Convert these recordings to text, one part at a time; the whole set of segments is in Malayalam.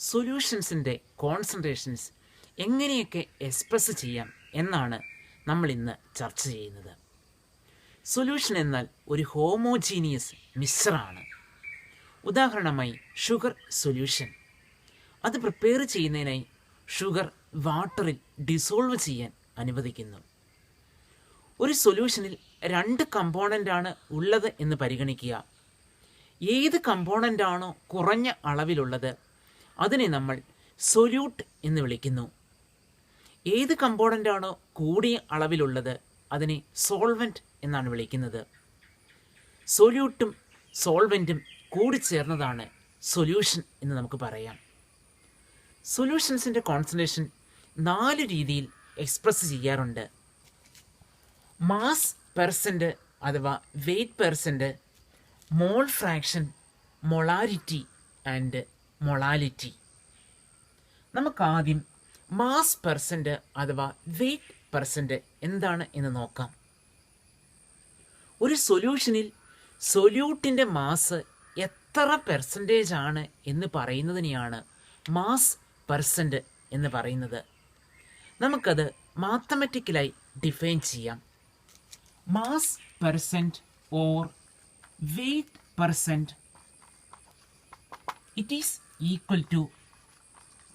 സൊല്യൂഷൻസിൻ്റെ കോൺസെൻട്രേഷൻസ് എങ്ങനെയൊക്കെ എക്സ്പ്രസ് ചെയ്യാം എന്നാണ് നമ്മൾ ഇന്ന് ചർച്ച ചെയ്യുന്നത്. സൊല്യൂഷൻ എന്നാൽ ഒരു ഹോമോജീനിയസ് മിക്സ്ചറാണ്. ഉദാഹരണമായി ഷുഗർ സൊല്യൂഷൻ. അത് പ്രിപ്പയർ ചെയ്യുന്നതിനായി ഷുഗർ വാട്ടറിൽ ഡിസോൾവ് ചെയ്യാൻ അനുവദിക്കുന്നു. ഒരു സൊല്യൂഷനിൽ 2 കമ്പോണൻ്റാണ് ഉള്ളത് എന്ന് പരിഗണിക്കുക. ഏത് കമ്പോണൻ്റാണോ കുറഞ്ഞ അളവിലുള്ളത് അതിനെ നമ്മൾ സൊല്യൂട്ട് എന്ന് വിളിക്കുന്നു. ഏത് കമ്പോണൻ്റാണോ കൂടിയ അളവിലുള്ളത് അതിനെ സോൾവെൻറ്റ് എന്നാണ് വിളിക്കുന്നത്. സൊല്യൂട്ടും സോൾവെൻറ്റും കൂടിച്ചേർന്നതാണ് സൊല്യൂഷൻ എന്ന് നമുക്ക് പറയാം. സൊല്യൂഷൻസിൻ്റെ കോൺസെൻട്രേഷൻ 4 രീതിയിൽ എക്സ്പ്രസ് ചെയ്യാറുണ്ട്. മാസ് പെർസെൻറ്റ് അഥവാ weight percent, mole fraction, molarity and molality. നമുക്കാദ്യം മാസ് പെർസെൻറ്റ് അഥവാ വെയ്റ്റ് പെർസെൻറ്റ് എന്താണ് എന്ന് നോക്കാം. ഒരു സൊല്യൂഷനിൽ സൊല്യൂട്ടിൻ്റെ മാസ് എത്ര പെർസെൻറ്റേജ് ആണ് എന്ന് പറയുന്നതിനെയാണ് മാസ് പെർസെൻറ്റ് എന്ന് പറയുന്നത്. നമുക്കത് മാത്തമാറ്റിക്കലായി ഡിഫൈൻ ചെയ്യാം. Mass percent or weight percent it is equal to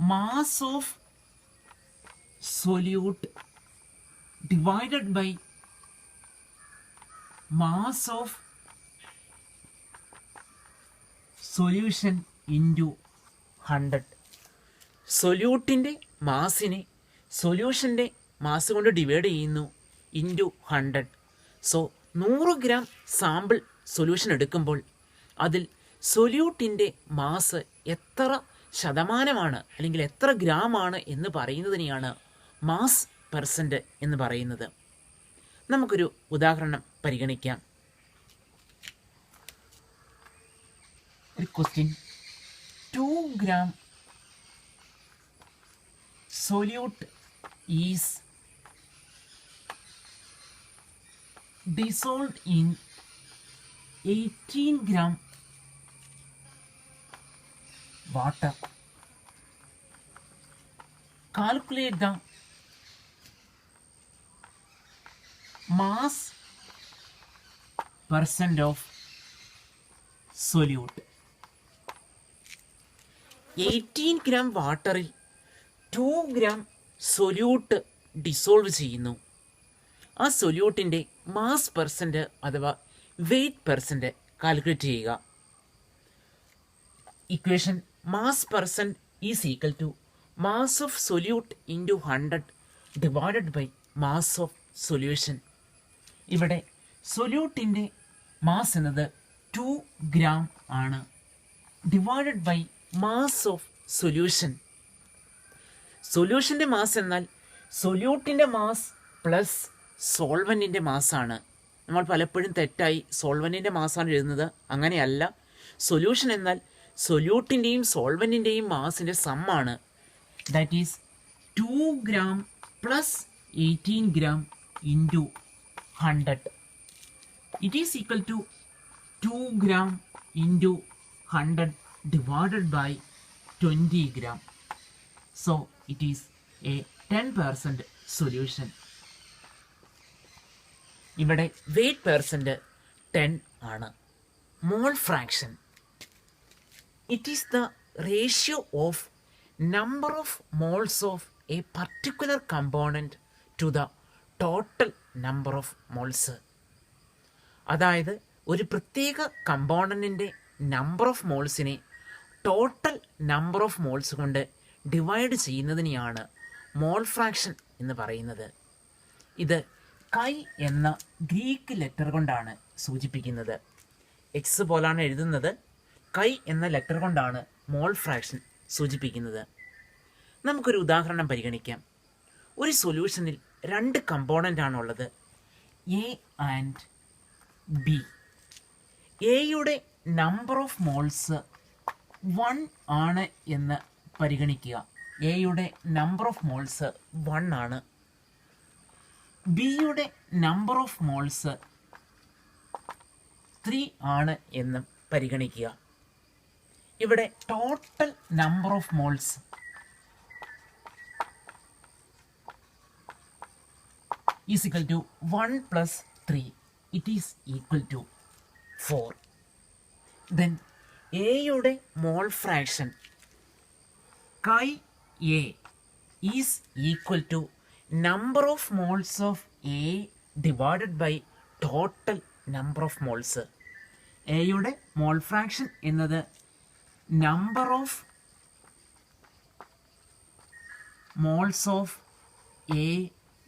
mass of solute divided by mass of solution into 100. സൊല്യൂട്ടിൻ്റെ മാസിനെ സൊല്യൂഷൻ്റെ mass കൊണ്ട് ഡിവൈഡ് ചെയ്യുന്നു into 100. So 100 gram sample solution എടുക്കുമ്പോൾ അതിൽ സൊല്യൂട്ടിൻ്റെ മാസ് എത്ര ശതമാനമാണ് അല്ലെങ്കിൽ എത്ര ഗ്രാമാണ് എന്ന് പറയുന്നതിനെയാണ് മാസ് പെർസെൻറ്റ് എന്ന് പറയുന്നത്. നമുക്കൊരു ഉദാഹരണം പരിഗണിക്കാം. ഒരു question: 2 gram solute is dissolved in 18 gram water. Calculate the mass percent of solute. 18 gram വാട്ടറിൽ 2 gram സൊല്യൂട്ട് ഡിസോൾവ് ചെയ്യുന്നു. ആ സൊല്യൂട്ടിൻ്റെ മാസ് പെർസെൻറ്റ് അഥവാ വെയ്റ്റ് പെർസെൻറ്റ് കാൽക്കുലേറ്റ് ചെയ്യുക. Equation: mass percent is equal to mass of solute into 100 divided by mass of solution. ഇവിടെ സൊല്യൂട്ടിൻ്റെ മാസ് എന്നത് 2 gram ആണ്, divided by mass of solution. സൊല്യൂഷൻ്റെ മാസ് എന്നാൽ സൊല്യൂട്ടിൻ്റെ മാസ് പ്ലസ് സോൾവെൻറ്റിൻ്റെ മാസാണ്. നമ്മൾ പലപ്പോഴും തെറ്റായി സോൾവെൻറ്റിൻ്റെ മാസാണ് എഴുതുന്നത്. അങ്ങനെയല്ല. സൊല്യൂഷൻ എന്നാൽ സൊല്യൂട്ടിൻ്റെയും സോൾവെൻറ്റിൻ്റെയും മാസിൻ്റെ സമ്മാണ്. That is 2 gram plus 18 gram into 100. It is equal to 2 gram into 100 divided by 20 gram. So it is a 10% solution. ഇവിടെ വെയ്റ്റ് പെർസെൻറ്റ് 10 ആണ്. Mole fraction: it is the ratio of number of moles of a particular component to the total number of moles. അതായത് ഒരു പ്രത്യേക കമ്പോണൻറ്റിൻ്റെ നമ്പർ ഓഫ് മോൾസിനെ ടോട്ടൽ നമ്പർ ഓഫ് മോൾസ് കൊണ്ട് ഡിവൈഡ് ചെയ്യുന്നതിനെയാണ് മോൾ ഫ്രാക്ഷൻ എന്ന് പറയുന്നത്. ഇത് കൈ എന്ന ഗ്രീക്ക് ലെറ്റർ കൊണ്ടാണ് സൂചിപ്പിക്കുന്നത്. എക്സ് പോലാണ് എഴുതുന്നത്. കൈ എന്ന ലെറ്റർ കൊണ്ടാണ് മോൾ ഫ്രാക്ഷൻ സൂചിപ്പിക്കുന്നത്. നമുക്കൊരു ഉദാഹരണം പരിഗണിക്കാം. ഒരു സൊല്യൂഷനിൽ 2 കമ്പോണൻ്റ് ആണുള്ളത്, എ ആൻഡ് ബി. എയുടെ നമ്പർ ഓഫ് മോൾസ് 1 ആണ് എന്ന് പരിഗണിക്കുക. എയുടെ നമ്പർ ഓഫ് മോൾസ് 1 ആണ്. ബിയുടെ നമ്പർ ഓഫ് മോൾസ് 3 ആണ് എന്ന് പരിഗണിക്കുക. ഇവിടെ total number of moles is equal to 1 plus 3. It is equal to 4. Then എയുടെ mole fraction chi A is equal to number of moles of A divided by total number of moles. എയുടെ മോൾ ഫ്രാക്ഷൻ എന്നത് number of moles of A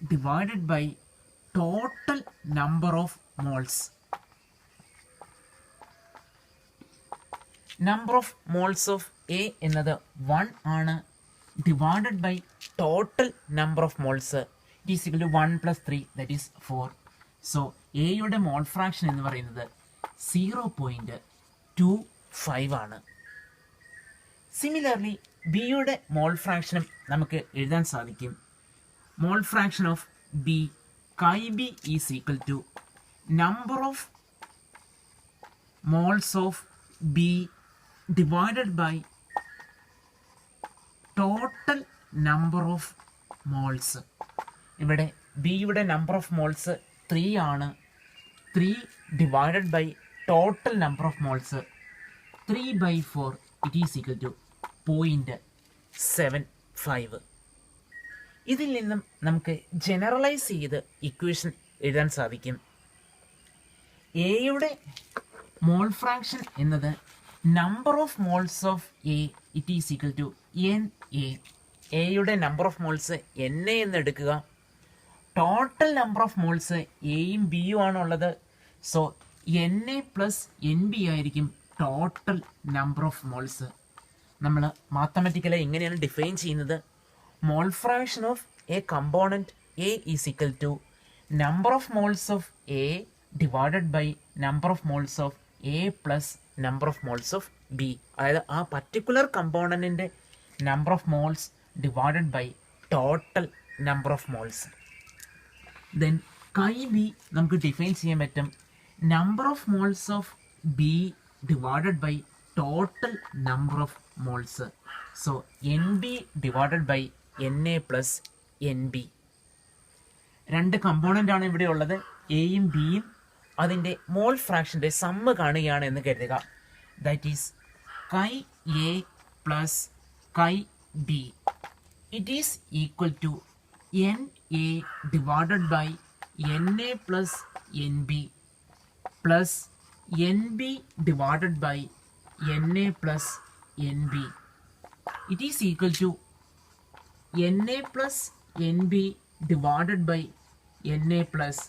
divided by total number of moles. Number of moles of A എന്നത് 1 ആണ്, divided by total number of moles it is equal to 1 plus 3 that is 4. So എയുടെ മോൾ ഫ്രാക്ഷൻ എന്ന് പറയുന്നത് 0.25 ആണ്. സിമിലർലി ബിയുടെ മോൾ ഫ്രാക്ഷനും നമുക്ക് എഴുതാൻ സാധിക്കും. Mole fraction of B chi B is equal to number of moles of B divided by total number of moles. ഇവിടെ ബിയുടെ നമ്പർ ഓഫ് മോൾസ് 3 ആണ്. 3 divided by total number of moles 3/4 it is equal to 0.75. ഇതിൽ നിന്നും നമുക്ക് ജനറലൈസ് ചെയ്ത് ഇക്വേഷൻ എഴുതാൻ സാധിക്കും. എയുടെ മോൾ ഫ്രാക്ഷൻ എന്നത് number of moles of A it is equal to N A. എയുടെ number of moles n A എന്ന് എടുക്കുക. ടോട്ടൽ നമ്പർ ഓഫ് മോൾസ് എയും ബിയും ആണുള്ളത്. So n A plus N B ആയിരിക്കും ടോട്ടൽ നമ്പർ ഓഫ് മോൾസ്. നമ്മൾ മാത്തമാറ്റിക്കലി എങ്ങനെയാണ് ഡിഫൈൻ ചെയ്യുന്നത്? Mole fraction of a component A is equal to number of moles of A divided by number of moles of A plus number of moles of B. അതായത് ആ പർട്ടിക്കുലർ കമ്പോണൻറ്റിൻ്റെ number of moles divided by total number of moles. Then chi B നമുക്ക് ഡിഫൈൻ ചെയ്യാൻ പറ്റും number of moles of B divided by total number of moles. So n B divided by N A plus N B. 2 component ആണ് ഇവിടെ ഉള്ളത്, എയും ബിയും. അതിൻ്റെ മോൾ ഫ്രാക്ഷൻ്റെ സമ്മ് കാണുകയാണ് എന്ന് കരുതുക. That is chi A plus chi B. It is equal to N A divided by N A plus N B plus N B divided by N A plus N B. It is equal to N A plus N B divided by N A plus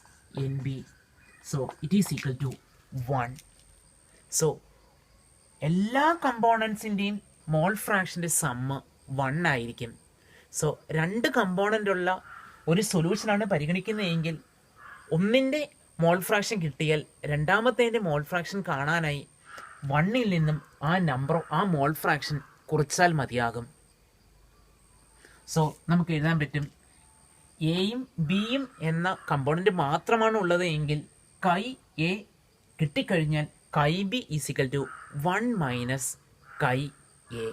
N B. So it is equal to 1. So എല്ലാ കമ്പോണൻസിൻ്റെയും മോൾ ഫ്രാക്ഷൻ്റെ സമ്മ് 1 ആയിരിക്കും. സോ 2 കമ്പോണൻ്റ് ഉള്ള ഒരു സൊല്യൂഷനാണ് പരിഗണിക്കുന്നതെങ്കിൽ ഒന്നിൻ്റെ മോൾ ഫ്രാക്ഷൻ കിട്ടിയാൽ രണ്ടാമത്തേൻ്റെ മോൾ ഫ്രാക്ഷൻ കാണാനായി 1ൽ നിന്നും ആ മോൾ ഫ്രാക്ഷൻ കുറച്ചാൽ മതിയാകും. സോ നമുക്ക് എഴുതാൻ പറ്റും എയും ബിയും എന്ന കമ്പോണൻ്റ് മാത്രമാണ് ഉള്ളത് എങ്കിൽ കൈ എ കിട്ടിക്കഴിഞ്ഞാൽ chi B is equal to 1 minus chi A.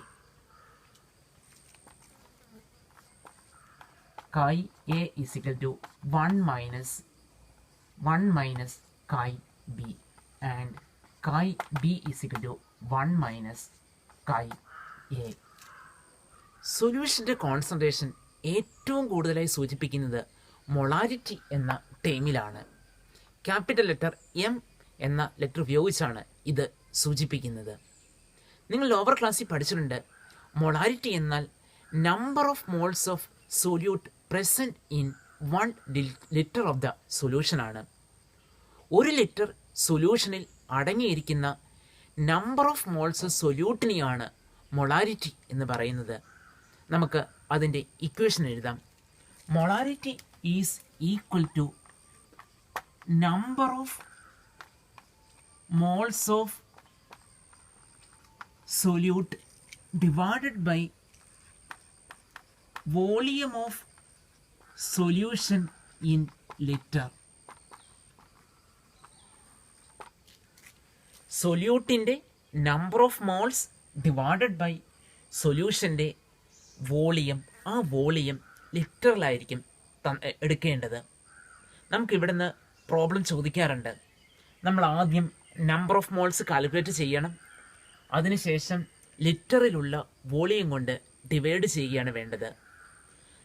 Chi A is equal to 1 minus chi B and chi B is equal to 1 minus chi A. സൊല്യൂഷൻ്റെ കോൺസെൻട്രേഷൻ ഏറ്റവും കൂടുതലായി സൂചിപ്പിക്കുന്നത് മൊളാരിറ്റി എന്ന ടേമിലാണ്. ക്യാപിറ്റൽ ലെറ്റർ എം എന്ന ലെറ്റർ ഉപയോഗിച്ചാണ് ഇത് സൂചിപ്പിക്കുന്നത്. നിങ്ങൾ ലോവർ ക്ലാസ്സിൽ പഠിച്ചിട്ടുണ്ട്, മൊളാരിറ്റി എന്നാൽ number of moles of solute present in 1 litre of the solution ആണ്. 1 ലിറ്റർ സൊല്യൂഷനിൽ അടങ്ങിയിരിക്കുന്ന നമ്പർ ഓഫ് മോൾസ് സൊല്യൂട്ടിനെയാണ് മൊളാരിറ്റി എന്ന് പറയുന്നത്. നമുക്ക് അതിൻ്റെ ഇക്വേഷൻ എഴുതാം. Molarity is equal to number of moles of solute divided by volume of solution in litre. സൊല്യൂട്ടിൻ്റെ number of moles divided by സൊല്യൂഷൻ്റെ വോളിയം. ആ വോളിയം ലിറ്ററിലായിരിക്കും എടുക്കേണ്ടത്. നമുക്കിവിടുന്ന് പ്രോബ്ലം ചോദിക്കാറുണ്ട്. നമ്മൾ ആദ്യം നമ്പർ ഓഫ് മോൾസ് കാൽക്കുലേറ്റ് ചെയ്യണം, അതിനുശേഷം ലിറ്ററിലുള്ള വോളിയം കൊണ്ട് ഡിവൈഡ് ചെയ്യുകയാണ് വേണ്ടത്.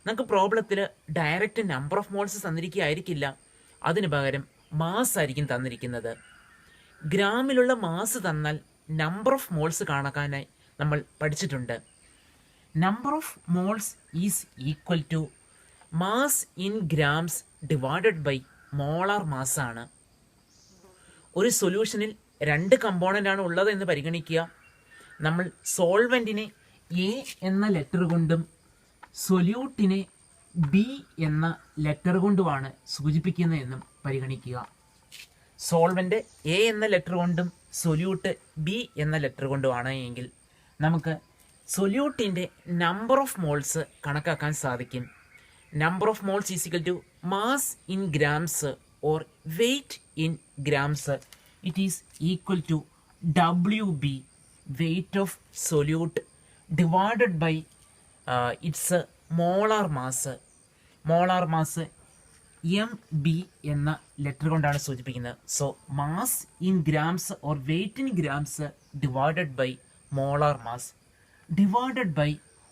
നമുക്ക് പ്രോബ്ലത്തിൽ ഡയറക്റ്റ് നമ്പർ ഓഫ് മോൾസ് തന്നിരിക്കുകയായിരിക്കില്ല, അതിന് പകരം മാസ് ആയിരിക്കും തന്നിരിക്കുന്നത്. ഗ്രാമിലുള്ള മാസ് തന്നാൽ നമ്പർ ഓഫ് മോൾസ് കണക്കാനായി നമ്മൾ പഠിച്ചിട്ടുണ്ട്. Number of moles is equal to mass in grams divided by molar mass ആണ്. ഒരു സൊല്യൂഷനിൽ 2 കമ്പോണൻ്റ് ആണ് ഉള്ളത് എന്ന് പരിഗണിക്കുക. നമ്മൾ സോൾവെൻറ്റിനെ എ എന്ന ലെറ്റർ കൊണ്ടും സൊല്യൂട്ടിനെ ബി എന്ന ലെറ്റർ കൊണ്ടുമാണ് സൂചിപ്പിക്കുന്നതെന്നും പരിഗണിക്കുക. സോൾവെൻ്റ് എ എന്ന ലെറ്റർ കൊണ്ടും സൊല്യൂട്ട് ബി എന്ന ലെറ്റർ കൊണ്ടുമാണ് എങ്കിൽ നമുക്ക് സൊല്യൂട്ടിൻ്റെ നമ്പർ ഓഫ് മോൾസ് കണക്കാക്കാൻ സാധിക്കും. Number of moles is equal to mass in grams or weight in grams. It is equal to WB, weight of solute, divided by its molar mass. Molar mass MB എന്ന ലെറ്റർ കൊണ്ടാണ് സൂചിപ്പിക്കുന്നത്. So mass in grams or weight in grams divided by molar mass divided by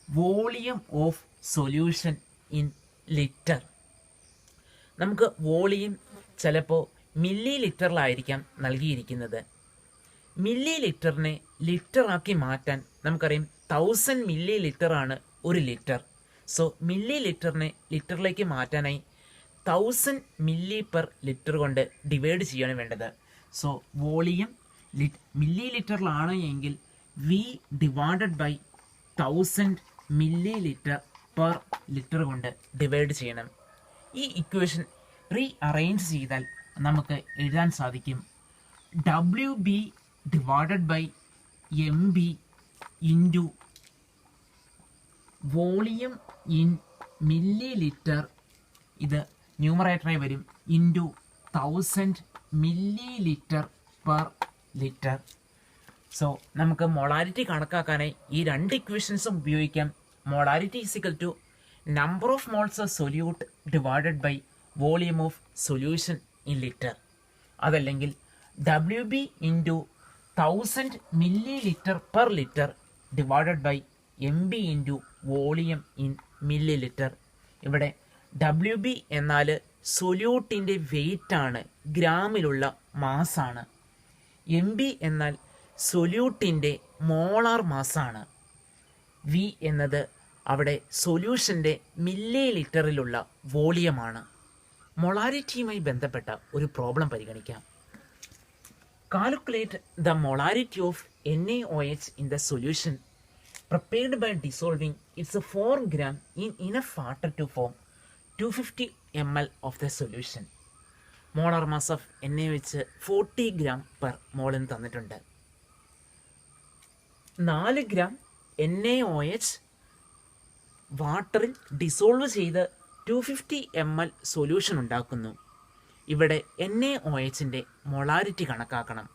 volume of solution in litre. നമുക്ക് വോളിയം ചിലപ്പോൾ മില്ലി ലിറ്ററിലായിരിക്കാം നൽകിയിരിക്കുന്നത്. മില്ലി ലിറ്ററിനെ ലിറ്ററാക്കി മാറ്റാൻ നമുക്കറിയാം 1000 മില്ലി ലിറ്ററാണ് ഒരു ലിറ്റർ. സോ മില്ലി ലിറ്ററിനെ ലിറ്ററിലേക്ക് മാറ്റാനായി 1000 മില്ലി പെർ ലിറ്റർ കൊണ്ട് ഡിവൈഡ് ചെയ്യാണ് വേണ്ടത്. സോ വോളിയം മില്ലി ലിറ്ററിലാണ് എങ്കിൽ V divided by 1000 millilitre per litre കൊണ്ട് ഡിവൈഡ് ചെയ്യണം. ഈ ഇക്വേഷൻ റീ അറേഞ്ച് ചെയ്താൽ നമുക്ക് എഴുതാൻ സാധിക്കും WB divided by MB into volume in millilitre, ഇത് ന്യൂമറേറ്ററായി വരും, into 1000 millilitre per litre. So നമുക്ക് മൊളാരിറ്റി കണക്കാക്കാനായി ഈ 2 ഇക്വേഷൻസും ഉപയോഗിക്കാം. Molarity is equal to number of moles of solute divided by volume of solution in litre, അതല്ലെങ്കിൽ WB into 1000 millilitre per litre divided by MB into volume in millilitre. ഇവിടെ WB എന്നാൽ സൊല്യൂട്ടിൻ്റെ വെയിറ്റ് ആണ്, ഗ്രാമിലുള്ള മാസാണ്. MB എന്നാൽ സൊല്യൂട്ടിൻ്റെ മോളാർ മാസാണ്. V എന്നത് അവിടെ സൊല്യൂഷൻ്റെ മില്ലി ലിറ്ററിലുള്ള വോളിയമാണ്. മൊളാരിറ്റിയുമായി ബന്ധപ്പെട്ട ഒരു പ്രോബ്ലം പരിഗണിക്കാം. Calculate the molarity of NaOH in the solution prepared by dissolving its 4 gram in enough water to form 250 ml of the solution. Molar mass of NaOH 40 gram per മോൾ എന്ന് തന്നിട്ടുണ്ട്. 4 gram NaOH വാട്ടറിൽ ഡിസോൾവ് ചെയ്ത് 250 ml സൊല്യൂഷൻ ഉണ്ടാക്കുന്നു. ഇവിടെ NaOHൻ്റെ മൊളാരിറ്റി കണക്കാക്കണം.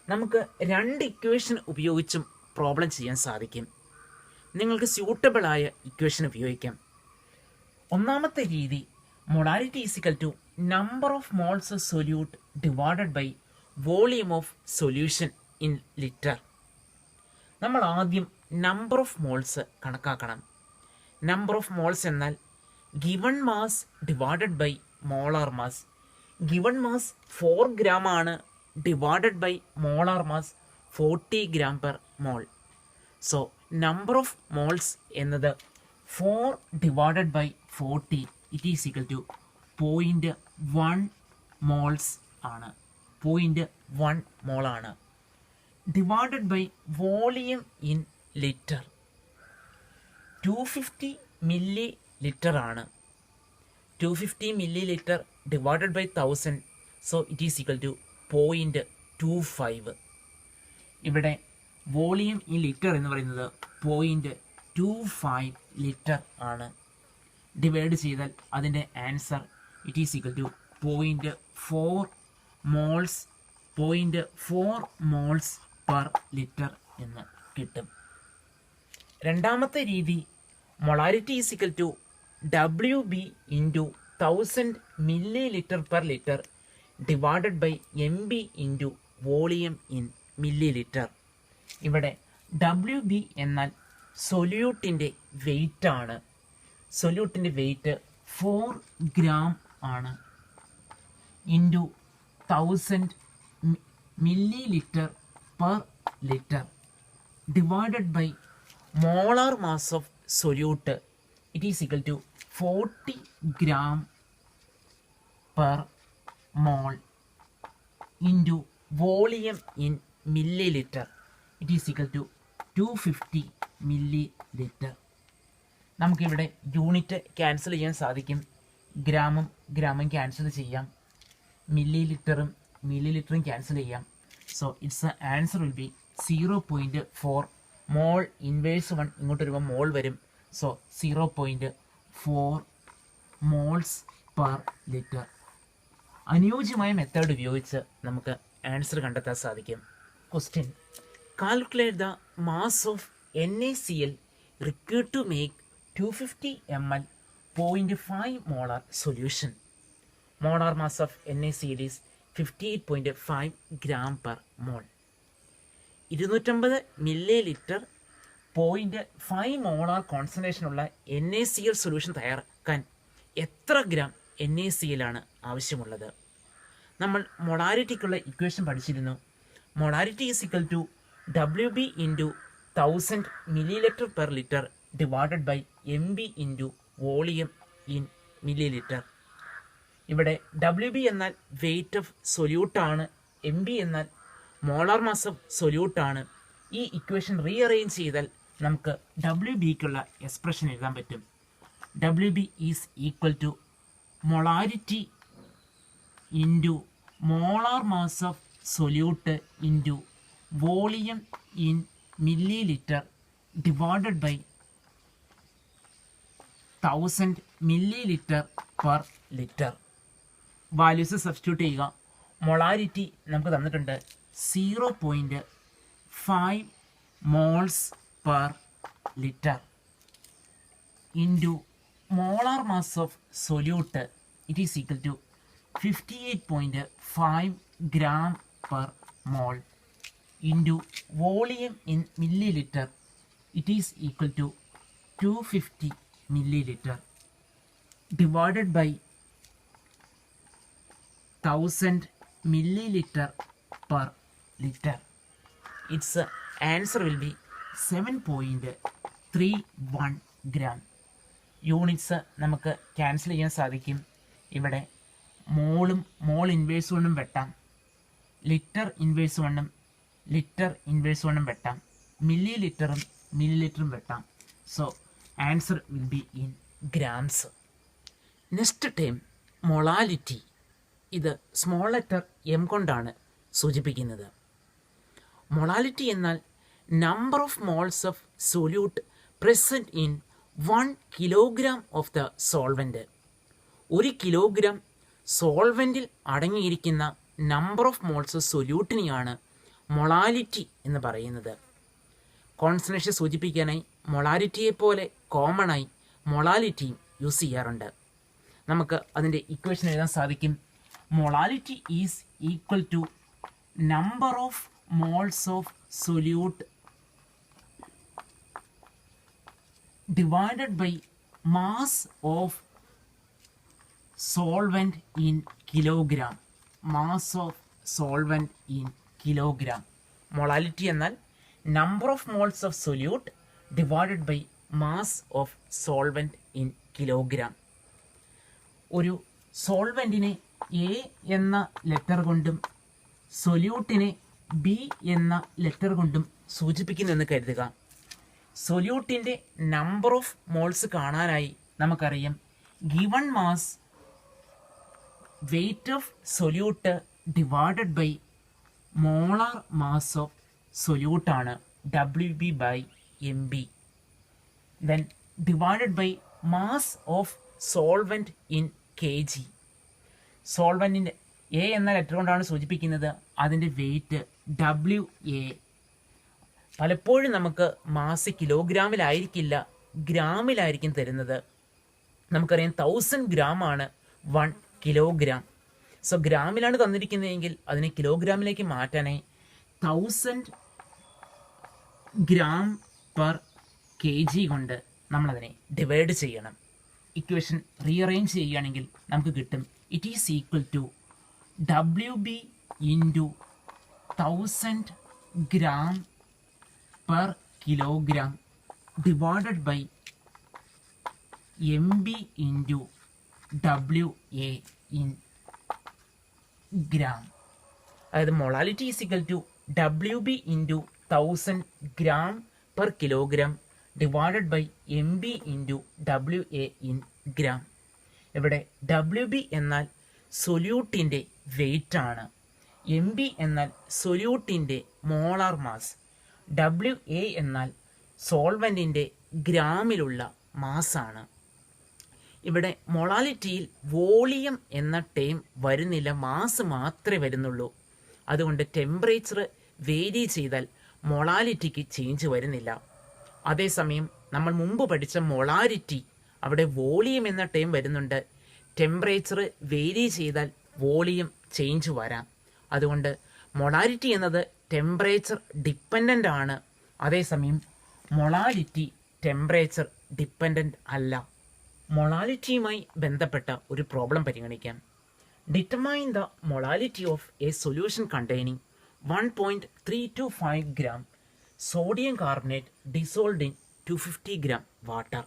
നമുക്ക് 2 ഇക്വേഷൻ ഉപയോഗിച്ചും പ്രോബ്ലം ചെയ്യാൻ സാധിക്കും. നിങ്ങൾക്ക് സ്യൂട്ടബിളായ ഇക്വേഷൻ ഉപയോഗിക്കാം. ഒന്നാമത്തെ രീതി molarity is equal to number of moles solute divided by volume of solution in litre. നമ്മൾ ആദ്യം നമ്പർ ഓഫ് മോൾസ് കണക്കാക്കണം. നമ്പർ ഓഫ് മോൾസ് എന്നാൽ given mass divided by molar mass. Given mass 4 gram ആണ്, divided by molar mass 40 gram per mole. So number of moles എന്നത് 4 divided by 40, it is equal to 0.1 moles ആണ്. 0.1 മോളാണ്. Divided by volume in litre 250 millilitre ആണ്. 250 millilitre divided by 1000, so it is equal to 0.25. ഇവിടെ വോളിയം ഇൻ ലിറ്റർ എന്ന് പറയുന്നത് 0.25 ലിറ്റർ ആണ്. ഡിവൈഡ് ചെയ്താൽ അതിൻ്റെ answer it is equal to 0.4 moles per litre എന്ന് കിട്ടും. രണ്ടാമത്തെ രീതി molarity is equal to WB into 1000 millilitre per litre divided by MB into volume in millilitre. ഇവിടെ WB എന്നാൽ സൊല്യൂട്ടിൻ്റെ വെയിറ്റ് ആണ്. സൊല്യൂട്ടിൻ്റെ വെയിറ്റ് 4 ഗ്രാം ആണ്. Into 1000 millilitre per litre divided by molar mass of solute it is equal to 40 gram per mole into volume in millilitre it is equal to 250 millilitre. നമുക്കിവിടെ യൂണിറ്റ് ക്യാൻസൽ ചെയ്യാൻ സാധിക്കും. ഗ്രാമും ക്യാൻസൽ ചെയ്യാം. മില്ലി ലിറ്ററും ക്യാൻസൽ ചെയ്യാം. So its answer will be 0.4 mole. Inverse 1 ഇങ്ങോട്ട് വരുമ്പോൾ മോൾ വരും. So 0.4 moles per litre. അനുയോജ്യമായ മെത്തേഡ് ഉപയോഗിച്ച് നമുക്ക് ആൻസർ കണ്ടെത്താൻ സാധിക്കും. Question: calculate the mass of NaCl required to make 250 ml 0.5 molar solution. Molar mass of NaCl is 58.5 gram per mole. 250 millilitre 0.5 molar കോൺസെൻട്രേഷനുള്ള NaCl സൊല്യൂഷൻ തയ്യാറാക്കാൻ എത്ര ഗ്രാം NaCl ആണ് ആവശ്യമുള്ളത്? നമ്മൾ മൊളാരിറ്റിക്കുള്ള ഇക്വേഷൻ പഠിച്ചിരുന്നു. Molarity is equal to WB into 1000 millilitre per litre divided by MB into volume in millilitre. ഇവിടെ WB എന്നാൽ വെയിറ്റ് ഓഫ് സൊല്യൂട്ടാണ്. MB എന്നാൽ മോളാർ മാസ് ഓഫ് സൊല്യൂട്ടാണ്. ഈ ഇക്വേഷൻ റീഅറേഞ്ച് ചെയ്താൽ നമുക്ക് WBക്കുള്ള എക്സ്പ്രഷൻ എഴുതാൻ പറ്റും. WB is equal to molarity into molar mass of solute into volume in millilitre divided by 1000 millilitre per litre. Values substitute ചെയ്യുക. മൊളാരിറ്റി നമുക്ക് തന്നിട്ടുണ്ട് 0.5 moles per litre into molar mass of solute it is equal to 58.5 gram per mole into volume in millilitre it is equal to 250 millilitre divided by 1000 millilitre per litre. Its answer will B 7.31 gram. Units നമുക്ക് ക്യാൻസൽ ചെയ്യാൻ സാധിക്കും. ഇവിടെ മോൾ ഇൻവേഴ്സ് കൊണ്ടും വെട്ടാം. ലിറ്റർ ഇൻവേഴ്സ് കൊണ്ടും വെട്ടാം. മില്ലി ലിറ്ററും വെട്ടാം. So answer will be in grams. Next time molality. ഇത് സ്മോൾ ലെറ്റർ M കൊണ്ടാണ് സൂചിപ്പിക്കുന്നത്. മൊളാലിറ്റി എന്നാൽ number of moles of solute present in 1 kilogram of the solvent. 1 kilogram സോൾവെൻറ്റിൽ അടങ്ങിയിരിക്കുന്ന നമ്പർ ഓഫ് മോൾസ് സൊല്യൂട്ടിനെയാണ് മൊളാലിറ്റി എന്ന് പറയുന്നത്. കോൺസെൻട്രേഷൻ സൂചിപ്പിക്കാനായി മൊളാരിറ്റിയെ പോലെ കോമണായി മൊളാലിറ്റിയും യൂസ് ചെയ്യാറുണ്ട്. നമുക്ക് അതിൻ്റെ ഇക്വേഷൻ എഴുതാൻ സാധിക്കും. Molality is equal to number of moles of solute divided by mass of solvent in kilogram. Mass of solvent in kilogram. Molality എന്നാൽ number of moles of solute divided by mass of solvent in kilogram. ഒരു സോൾവെൻറ്റിനെ A എന്ന ലെറ്റർ കൊണ്ടും സൊല്യൂട്ടിനെ B എന്ന ലെറ്റർ കൊണ്ടും സൂചിപ്പിക്കുന്നെന്ന് കരുതുക. സൊല്യൂട്ടിൻ്റെ നമ്പർ ഓഫ് മോൾസ് കാണാനായി നമുക്കറിയാം given mass weight of solute divided by molar mass of സൊല്യൂട്ടാണ് WB/MB. Then divided by mass of solvent in kg. സോൾവെൻറ്റിൻ്റെ A എന്ന ലെറ്റർ കൊണ്ടാണ് സൂചിപ്പിക്കുന്നത്. അതിൻ്റെ വെയിറ്റ് WA. പലപ്പോഴും നമുക്ക് മാസ് കിലോഗ്രാമിലായിരിക്കില്ല, ഗ്രാമിലായിരിക്കും തരുന്നത്. നമുക്കറിയാം 1000 ഗ്രാം ആണ് 1 കിലോഗ്രാം. സോ ഗ്രാമിലാണ് തന്നിരിക്കുന്നതെങ്കിൽ അതിനെ കിലോഗ്രാമിലേക്ക് മാറ്റാനായി 1000 ഗ്രാം പെർ കെ ജി കൊണ്ട് നമ്മളതിനെ ഡിവൈഡ് ചെയ്യണം. ഇക്വേഷൻ റീഅറേഞ്ച് ചെയ്യുകയാണെങ്കിൽ നമുക്ക് കിട്ടും it is equal to WB into 1000 gram per kilogram divided by MB into WA in gram. അതായത് molality is equal to WB into 1000 gram per kilogram divided by MB into WA in gram. ഇവിടെ WB എന്നാൽ സൊല്യൂട്ടിൻ്റെ വെയിറ്റ് ആണ്, MB എന്നാൽ സൊല്യൂട്ടിൻ്റെ മോളാർ മാസ്, WA എന്നാൽ സോൾവെൻറ്റിൻ്റെ ഗ്രാമിലുള്ള മാസാണ്. ഇവിടെ മൊളാലിറ്റിയിൽ വോളിയം എന്ന ടേം വരുന്നില്ല, മാസ് മാത്രമേ വരുന്നുള്ളൂ. അതുകൊണ്ട് ടെമ്പറേച്ചർ വേരി ചെയ്താൽ മൊളാലിറ്റിക്ക് ചേഞ്ച് വരുന്നില്ല. അതേസമയം നമ്മൾ മുമ്പ് പഠിച്ച മൊളാരിറ്റി, അവിടെ വോളിയം എന്ന ടേം വരുന്നുണ്ട്. ടെമ്പറേച്ചർ വേരി ചെയ്താൽ വോളിയം ചേഞ്ച് വരാം. അതുകൊണ്ട് മൊളാരിറ്റി എന്നത് ടെമ്പറേച്ചർ ഡിപ്പെൻഡൻ്റ് ആണ്. അതേസമയം മൊളാലിറ്റി ടെമ്പറേച്ചർ ഡിപ്പെൻഡൻ്റ് അല്ല. മൊളാലിറ്റിയുമായി ബന്ധപ്പെട്ട ഒരു പ്രോബ്ലം പരിഗണിക്കാം. Determine the molality of a solution containing 1.325 gram sodium carbonate dissolved in 250 gram water.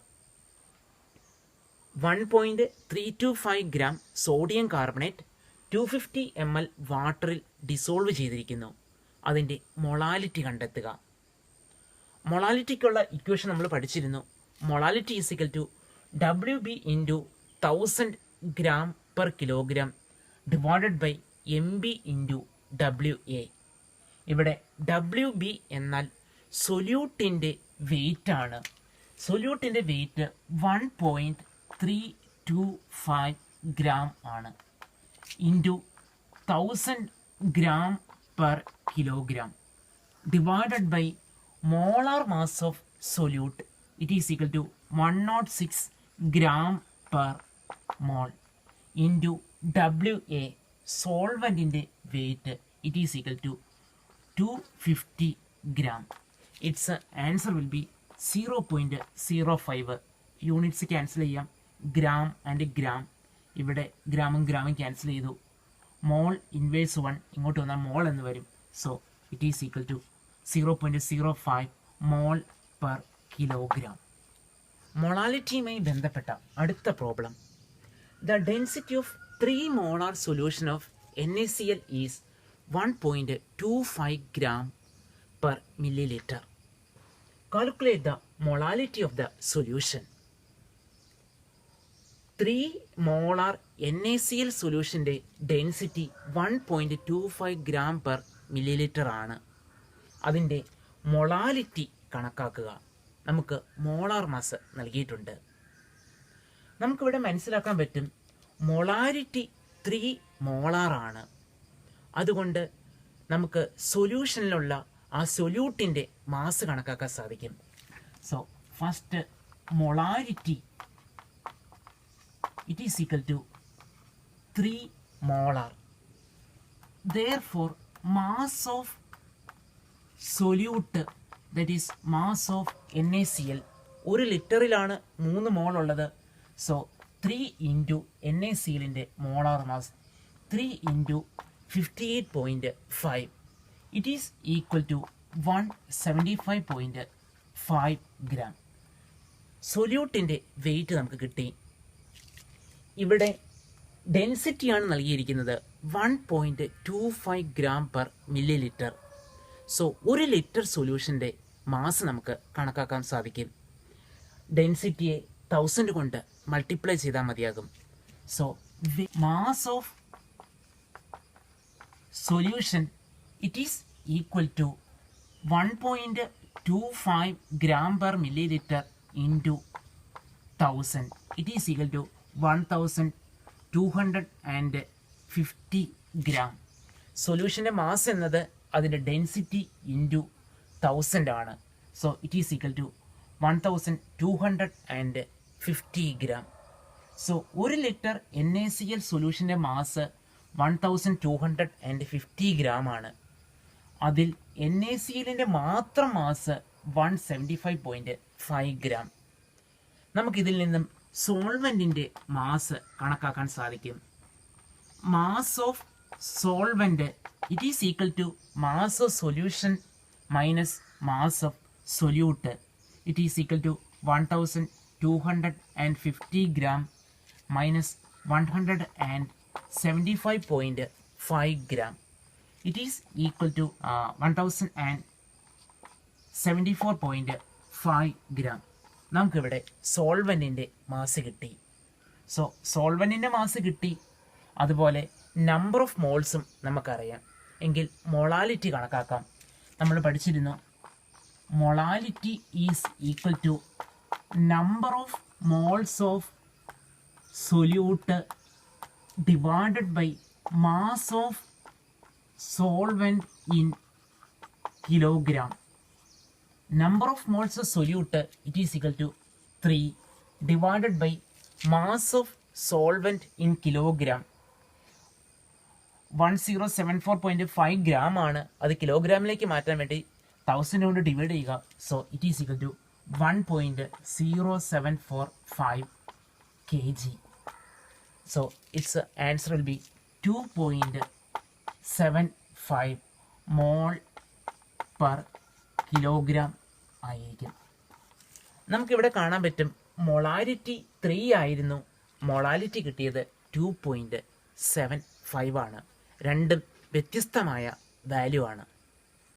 1.325 gram sodium carbonate 250 ml വാട്ടറിൽ ഡിസോൾവ് ചെയ്തിരിക്കുന്നു. അതിൻ്റെ മൊളാലിറ്റി കണ്ടെത്തുക. മൊളാലിറ്റിക്കുള്ള ഇക്വേഷൻ നമ്മൾ പഠിച്ചിരുന്നു. Molality is equal to WB into 1000 gram per kilogram divided by MB into WA. ഇവിടെ WB എന്നാൽ സൊല്യൂട്ടിൻ്റെ വെയിറ്റ് ആണ്. സൊല്യൂട്ടിൻ്റെ വെയിറ്റ് 1.325 ഗ്രാം ആണ് into 1000 gram per kilogram divided by molar mass of solute, it is equal to 106 gram per mole into WA സോൾവെൻറ്റിൻ്റെ weight, it is equal to 250 gram. Its answer will be 0.05. Units cancel ചെയ്യാം, ഗ്രാം ആൻഡ് ഗ്രാം. ഇവിടെ ഗ്രാമും ഗ്രാമും ക്യാൻസൽ ചെയ്തു. മോൾ ഇൻവേഴ്സ് 1 ഇങ്ങോട്ട് വന്നാൽ മോൾ എന്ന് വരും. So it is equal to 0.05 mole per kilogram. മൊളാലിറ്റിയുമായി ബന്ധപ്പെട്ട അടുത്ത problem. The density of 3 molar solution of NaCl is 1.25 gram per milliliter. Calculate the molality of the solution. 3 molar NaCl സൊല്യൂഷൻ്റെ ഡെൻസിറ്റി 1.25 ഗ്രാം പെർ മില്ലിലിറ്റർ ആണ്. അതിൻ്റെ മൊളാലിറ്റി കണക്കാക്കുക. നമുക്ക് മോളാർ മാസ് നൽകിയിട്ടുണ്ട്. നമുക്കിവിടെ മനസ്സിലാക്കാൻ പറ്റും മൊളാരിറ്റി 3 മോളാർ ആണ്. അതുകൊണ്ട് നമുക്ക് സൊല്യൂഷനിലുള്ള ആ സൊല്യൂട്ടിൻ്റെ മാസ് കണക്കാക്കാൻ സാധിക്കും. So first molarity it is equal to 3 molar. Therefore mass of solute, that is mass of NaCl, 1 ലിറ്ററിലാണ് 3 മോൾ ഉള്ളത്. സോ 3 ഇൻറ്റു NaClൻ്റെ molar mass 3 into 58.5, it is equal to 175.5 gram. സൊല്യൂട്ടിൻ്റെ വെയിറ്റ് നമുക്ക് കിട്ടി. ഇവിടെ ഡെൻസിറ്റിയാണ് നൽകിയിരിക്കുന്നത് 1.25 gram per millilitre. So 1 litre സൊല്യൂഷൻ്റെ മാസ് നമുക്ക് കണക്കാക്കാൻ സാധിക്കും. ഡെൻസിറ്റിയെ 1000 കൊണ്ട് മൾട്ടിപ്ലൈ ചെയ്താൽ മതിയാകും. So mass of solution it is equal to 1.25 gram per millilitre into 1000, it is equal to 1250 gram. സൊല്യൂഷൻ്റെ മാസ് എന്നത് അതിൻ്റെ ഡെൻസിറ്റി ഇൻറ്റു 1000 ആണ്. So it is equal to 1250 gram. So 1 litre NaCl സൊല്യൂഷൻ്റെ മാസ് 1250 ഗ്രാം ആണ്. അതിൽ NaClൻ്റെ മാത്രം മാസ് 175.5 ഗ്രാം. നമുക്കിതിൽ നിന്നും സോൾവെൻറ്റിൻ്റെ മാസ് കണക്കാക്കാൻ സാധിക്കും. Mass of solvent it is equal to mass of solution minus mass of solute. It is equal to 1250 gram minus 175.5 gram. It is equal to 1074.5 gram. നമുക്കിവിടെ സോൾവെൻറ്റിൻ്റെ മാസ് കിട്ടി. സോ സോൾവെൻറ്റിൻ്റെ മാസ് കിട്ടി, അതുപോലെ നമ്പർ ഓഫ് മോൾസും നമുക്കറിയാം. എങ്കിൽ മൊളാലിറ്റി കണക്കാക്കാം. നമ്മൾ പഠിച്ചിരുന്നു molality is equal to number of moles of solute divided by mass of solvent in kilogram. Number of moles of solute it is equal to 3 divided by mass of solvent in kilogram. 1074.5 gram ആണ്. അത് കിലോഗ്രാമിലേക്ക് മാറ്റാൻ വേണ്ടി 1000 കൊണ്ട് ഡിവൈഡ് ചെയ്യുക. So it is equal to 1.0745 kg. So its answer will be 2.75 mole per kilogram ആയിരിക്കും. നമുക്കിവിടെ കാണാൻ പറ്റും മൊളാരിറ്റി 3 ആയിരുന്നു, മൊളാലിറ്റി കിട്ടിയത് 2.75 ആണ്. രണ്ടും വ്യത്യസ്തമായ വാല്യൂ ആണ്.